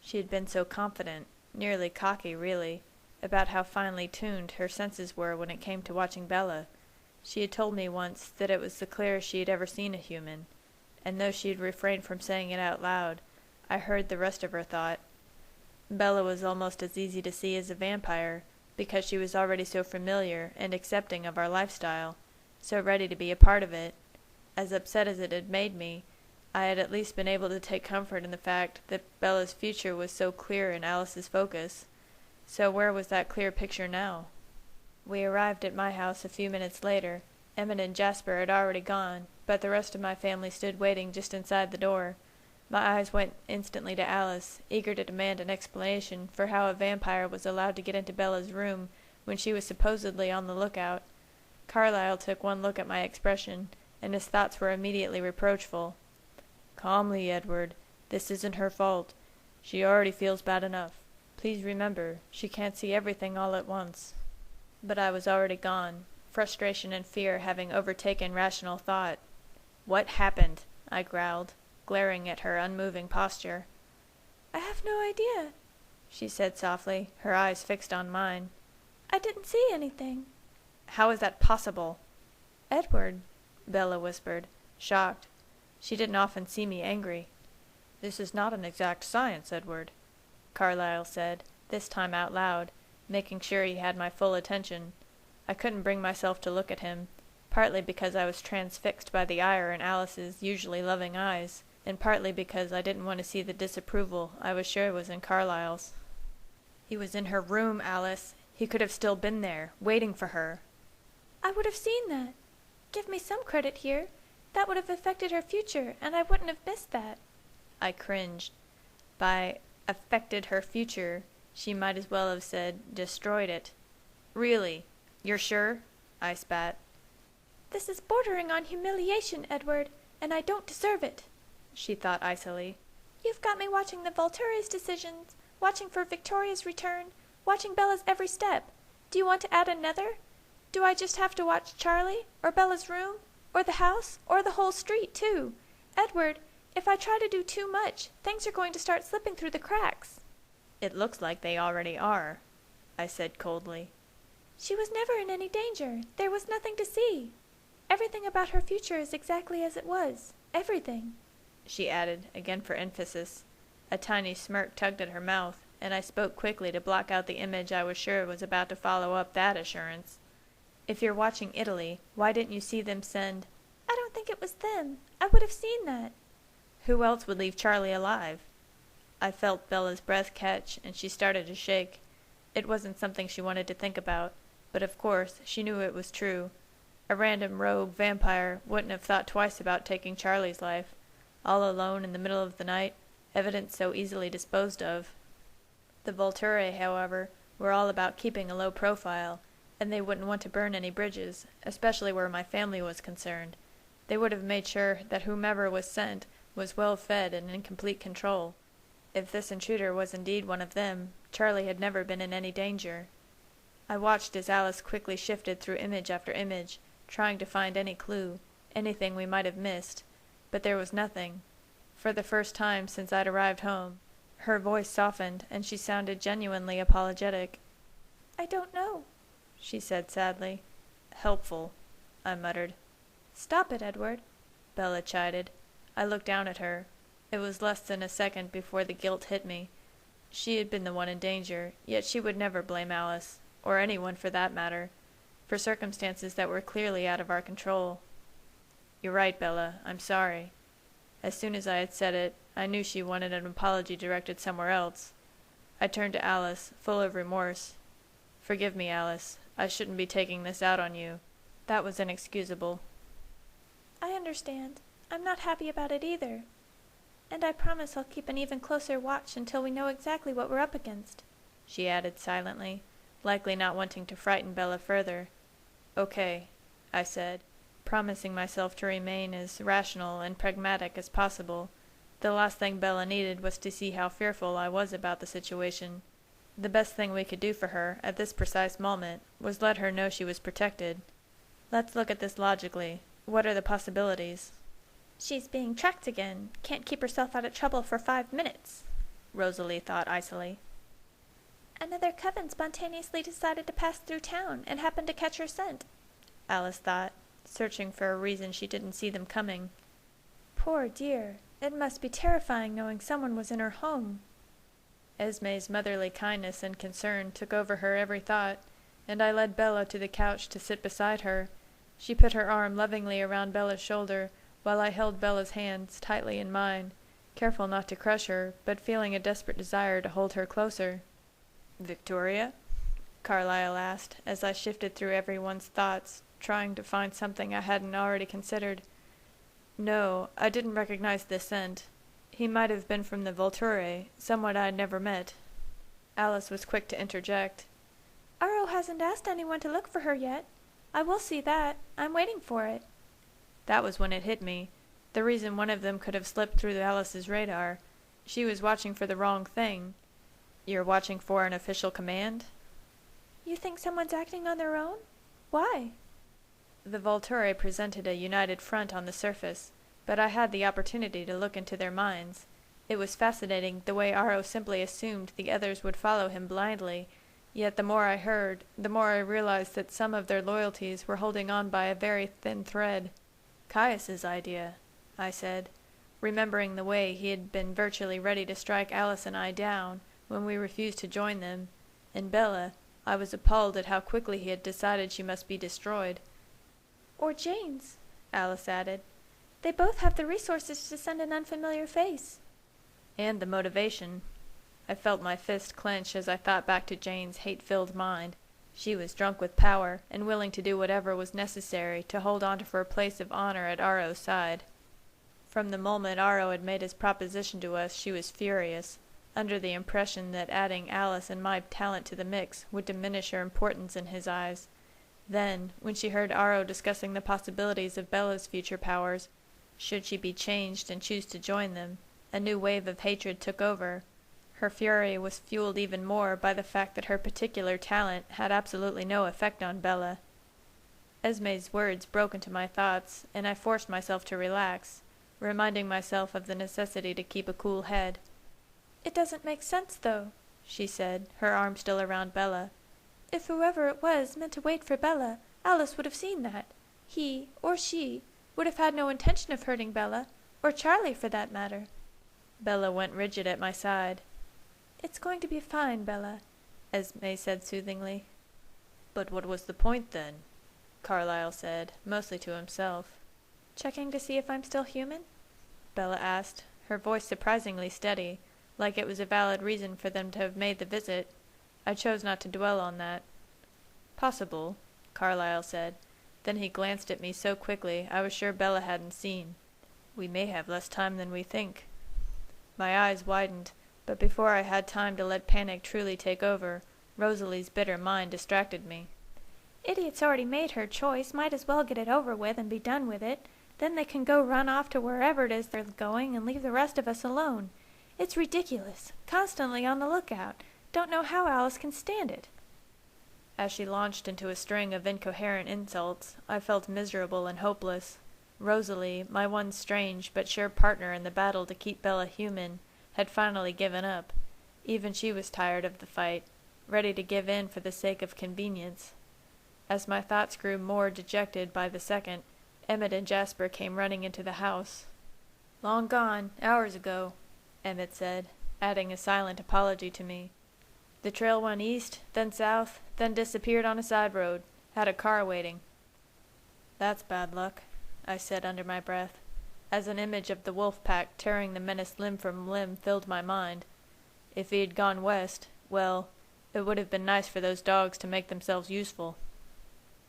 She had been so confident, nearly cocky really, about how finely tuned her senses were when it came to watching Bella. She had told me once that it was the clearest she had ever seen a human, and though she had refrained from saying it out loud, I heard the rest of her thought. Bella was almost as easy to see as a vampire, because she was already so familiar and accepting of our lifestyle, so ready to be a part of it. As upset as it had made me, I had at least been able to take comfort in the fact that Bella's future was so clear in Alice's focus. So where was that clear picture now? We arrived at my house a few minutes later. Emmett and Jasper had already gone, but the rest of my family stood waiting just inside the door. My eyes went instantly to Alice, eager to demand an explanation for how a vampire was allowed to get into Bella's room when she was supposedly on the lookout. Carlyle took one look at my expression, and his thoughts were immediately reproachful. "Calmly, Edward. This isn't her fault. She already feels bad enough. Please remember, she can't see everything all at once." But I was already gone, frustration and fear having overtaken rational thought. "What happened?" I growled, glaring at her unmoving posture. "I have no idea," she said softly, her eyes fixed on mine. "I didn't see anything." "How is that possible?" "Edward," Bella whispered, shocked. She didn't often see me angry. "This is not an exact science, Edward," Carlyle said, this time out loud, making sure he had my full attention. I couldn't bring myself to look at him, partly because I was transfixed by the ire in Alice's usually loving eyes, and partly because I didn't want to see the disapproval I was sure was in Carlyle's. "He was in her room, Alice. He could have still been there, waiting for her." "I would have seen that. Give me some credit here. That would have affected her future, and I wouldn't have missed that." I cringed. By affected her future, she might as well have said destroyed it. "Really? You're sure?" I spat. "This is bordering on humiliation, Edward, and I don't deserve it," she thought icily. "You've got me watching the Volturi's decisions, watching for Victoria's return, watching Bella's every step. Do you want to add another? Do I just have to watch Charlie, or Bella's room, or the house, or the whole street, too? Edward, if I try to do too much, things are going to start slipping through the cracks." "It looks like they already are," I said coldly. "She was never in any danger. There was nothing to see. Everything about her future is exactly as it was. Everything," she added, again for emphasis. A tiny smirk tugged at her mouth, and I spoke quickly to block out the image I was sure was about to follow up that assurance. "If you're watching Italy, why didn't you see them send—" "I don't think it was them. I would have seen that." "Who else would leave Charlie alive?" I felt Bella's breath catch, and she started to shake. It wasn't something she wanted to think about, but of course she knew it was true. A random rogue vampire wouldn't have thought twice about taking Charlie's life. All alone in the middle of the night, evidence so easily disposed of. The Volturi, however, were all about keeping a low profile, and they wouldn't want to burn any bridges, especially where my family was concerned. They would have made sure that whomever was sent was well fed and in complete control. If this intruder was indeed one of them, Charlie had never been in any danger. I watched as Alice quickly shifted through image after image, trying to find any clue, anything we might have missed, but there was nothing. For the first time since I'd arrived home, her voice softened, and she sounded genuinely apologetic. "I don't know," she said sadly. "Helpful," I muttered. "Stop it, Edward," Bella chided. I looked down at her. It was less than a second before the guilt hit me. She had been the one in danger, yet she would never blame Alice, or anyone for that matter, for circumstances that were clearly out of our control. "You're right, Bella. I'm sorry." As soon as I had said it, I knew she wanted an apology directed somewhere else. I turned to Alice, full of remorse. "Forgive me, Alice. I shouldn't be taking this out on you. That was inexcusable." "I understand. I'm not happy about it either. And I promise I'll keep an even closer watch until we know exactly what we're up against," she added silently, likely not wanting to frighten Bella further. "Okay," I said, promising myself to remain as rational and pragmatic as possible. The last thing Bella needed was to see how fearful I was about the situation. The best thing we could do for her, at this precise moment, was let her know she was protected. "Let's look at this logically. What are the possibilities?" "She's being tracked again. Can't keep herself out of trouble for 5 minutes." Rosalie thought icily. Another coven spontaneously decided to pass through town and happened to catch her scent, Alice thought, searching for a reason she didn't see them coming. Poor dear, it must be terrifying knowing someone was in her home. Esme's motherly kindness and concern took over her every thought, and I led Bella to the couch to sit beside her. She put her arm lovingly around Bella's shoulder, while I held Bella's hands tightly in mine, careful not to crush her, but feeling a desperate desire to hold her closer. "Victoria?" Carlyle asked, as I shifted through everyone's thoughts, trying to find something I hadn't already considered. No, I didn't recognize the scent. He might have been from the Volturi, someone I'd never met. Alice was quick to interject. Aro hasn't asked anyone to look for her yet. I will see that. I'm waiting for it. That was when it hit me. The reason one of them could have slipped through Alice's radar. She was watching for the wrong thing. You're watching for an official command? You think someone's acting on their own? Why? The Volturi presented a united front on the surface, but I had the opportunity to look into their minds. It was fascinating the way Aro simply assumed the others would follow him blindly, yet the more I heard, the more I realized that some of their loyalties were holding on by a very thin thread. Caius's idea, I said, remembering the way he had been virtually ready to strike Alice and I down when we refused to join them, and Bella, I was appalled at how quickly he had decided she must be destroyed. Or Jane's, Alice added. They both have the resources to send an unfamiliar face. And the motivation. I felt my fist clench as I thought back to Jane's hate-filled mind. She was drunk with power, and willing to do whatever was necessary to hold on to her place of honor at Aro's side. From the moment Aro had made his proposition to us, she was furious, under the impression that adding Alice and my talent to the mix would diminish her importance in his eyes. Then, when she heard Aro discussing the possibilities of Bella's future powers, should she be changed and choose to join them, a new wave of hatred took over. Her fury was fueled even more by the fact that her particular talent had absolutely no effect on Bella. Esme's words broke into my thoughts, and I forced myself to relax, reminding myself of the necessity to keep a cool head. It doesn't make sense, though, she said, her arm still around Bella. If whoever it was meant to wait for Bella, Alice would have seen that. He, or she, would have had no intention of hurting Bella, or Charlie for that matter. Bella went rigid at my side. It's going to be fine, Bella, Esme said soothingly. But what was the point, then? Carlyle said, mostly to himself. Checking to see if I'm still human? Bella asked, her voice surprisingly steady, like it was a valid reason for them to have made the visit. I chose not to dwell on that. Possible, Carlyle said. Then he glanced at me so quickly I was sure Bella hadn't seen. We may have less time than we think. My eyes widened, but before I had time to let panic truly take over, Rosalie's bitter mind distracted me. Idiot's already made her choice, might as well get it over with and be done with it. Then they can go run off to wherever it is they're going and leave the rest of us alone. It's ridiculous. Constantly on the lookout. Don't know how Alice can stand it. As she launched into a string of incoherent insults, I felt miserable and hopeless. Rosalie, my one strange but sure partner in the battle to keep Bella human, had finally given up. Even she was tired of the fight, ready to give in for the sake of convenience. As my thoughts grew more dejected by the second, Emmett and Jasper came running into the house. "Long gone, hours ago," Emmett said, adding a silent apology to me. "The trail went east, then south, then disappeared on a side road. Had a car waiting." "That's bad luck," I said under my breath, as an image of the wolf pack tearing the menace limb from limb filled my mind. If he had gone west, well, it would have been nice for those dogs to make themselves useful.